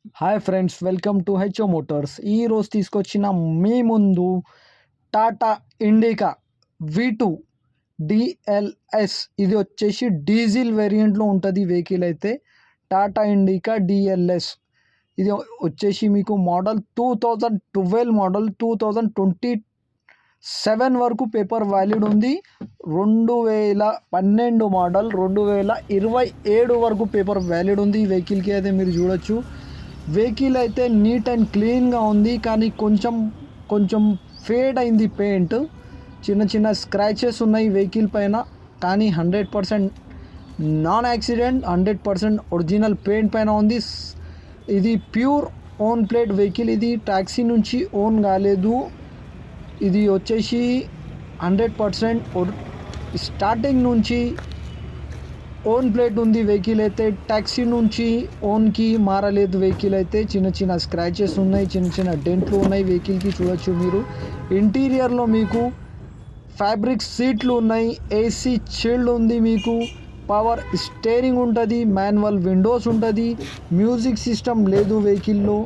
Hi friends, welcome to HO Motors. ఈరోజు తీసుకొచ్చిన మీ ముందు టాటా ఇండికా V2 డిఎల్ఎస్. ఇది వచ్చేసి డీజిల్ వేరియంట్లో ఉంటుంది వెహికల్ అయితే. టాటా ఇండికా డిఎల్ఎస్ ఇది వచ్చేసి మీకు మోడల్ 2012 మోడల్. 2027 వరకు పేపర్ వ్యాలిడ్ ఉంది. 2012 మోడల్ 2027 వరకు పేపర్ వ్యాలిడ్ ఉంది ఈ వెహికల్కి అయితే. మీరు చూడొచ్చు, వెహికల్ అయితే నీట్ అండ్ క్లీన్గా ఉంది, కానీ కొంచెం కొంచెం ఫేడ్ అయింది పెయింట్. చిన్న చిన్న స్క్రాచెస్ ఉన్నాయి వెహికల్ పైన, కానీ 100% నాన్ యాక్సిడెంట్, 100% ఒరిజినల్ పెయింట్ పైన ఉంది. ఇది ప్యూర్ ఓన్ ప్లేట్ వెహికల్. ఇది ట్యాక్సీ నుంచి ఓన్ కాలేదు. ఇది వచ్చేసి 100% స్టార్టింగ్ నుంచి ఓన్ ప్లేట్ ఉంది వెహికల్ అయితే. ట్యాక్సీ నుంచి ఓన్కి మారలేదు వెహికల్ అయితే. చిన్న చిన్న స్క్రాచెస్ ఉన్నాయి, చిన్న చిన్న డెంట్లు ఉన్నాయి వెహికల్కి, చూడొచ్చు మీరు. ఇంటీరియర్లో మీకు ఫ్యాబ్రిక్ సీట్లు ఉన్నాయి, ఏసీ చిల్డ్ ఉంది, మీకు పవర్ స్టీరింగ్ ఉంటుంది, మాన్యువల్ విండోస్ ఉంటుంది, మ్యూజిక్ సిస్టమ్ లేదు వెహికల్లో.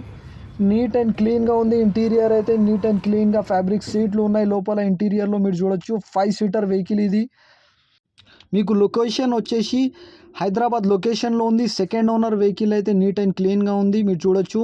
నీట్ అండ్ క్లీన్గా ఉంది ఇంటీరియర్ అయితే. నీట్ అండ్ క్లీన్గా ఫ్యాబ్రిక్ సీట్లు ఉన్నాయి లోపల. ఇంటీరియర్లో మీరు చూడొచ్చు 5 సీటర్ వెహికల్ ఇది. మీకు లొకేషన్ వచ్చేసి హైదరాబాద్ లొకేషన్లో ఉంది. సెకండ్ ఓనర్ వెహికల్ అయితే. నీట్ అండ్ క్లీన్గా ఉంది, మీరు చూడొచ్చు.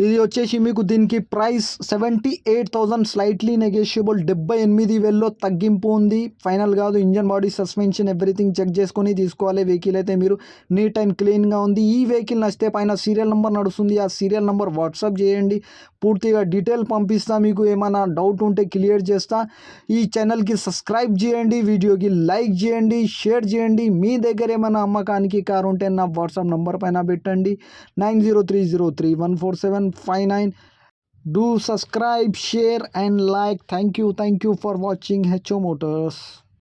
ఇది వచ్చేసి మీకు దీనికి ప్రైస్ 78,000, స్లైట్లీ నెగోషియబుల్. 78,000లో తగ్గింపు ఉంది, ఫైనల్ కాదు. Engine, body, suspension everything check చేసుకొని తీసుకోవాలి వెహికల్ అయితే మీరు. నీట్ అండ్ క్లీన్గా ఉంది. ఈ వెహికల్ నచ్చితే పైన సీరియల్ నెంబర్ నడుస్తుంది, ఆ సీరియల్ నెంబర్ వాట్సాప్ చేయండి. పూర్తిగా డీటెయిల్ పంపిస్తా. మీకు ఏమైనా డౌట్ ఉంటే క్లియర్ చేస్తా. ఈ ఛానల్కి సబ్స్క్రైబ్ చేయండి, వీడియోకి లైక్ చేయండి, షేర్ చేయండి. మీ దగ్గర ఏమైనా అమ్మకానికి కారు ఉంటే నా వాట్సాప్ నెంబర్ పైన పెట్టండి, 9030314759. Do subscribe, share and like. Thank you for watching HO Motors.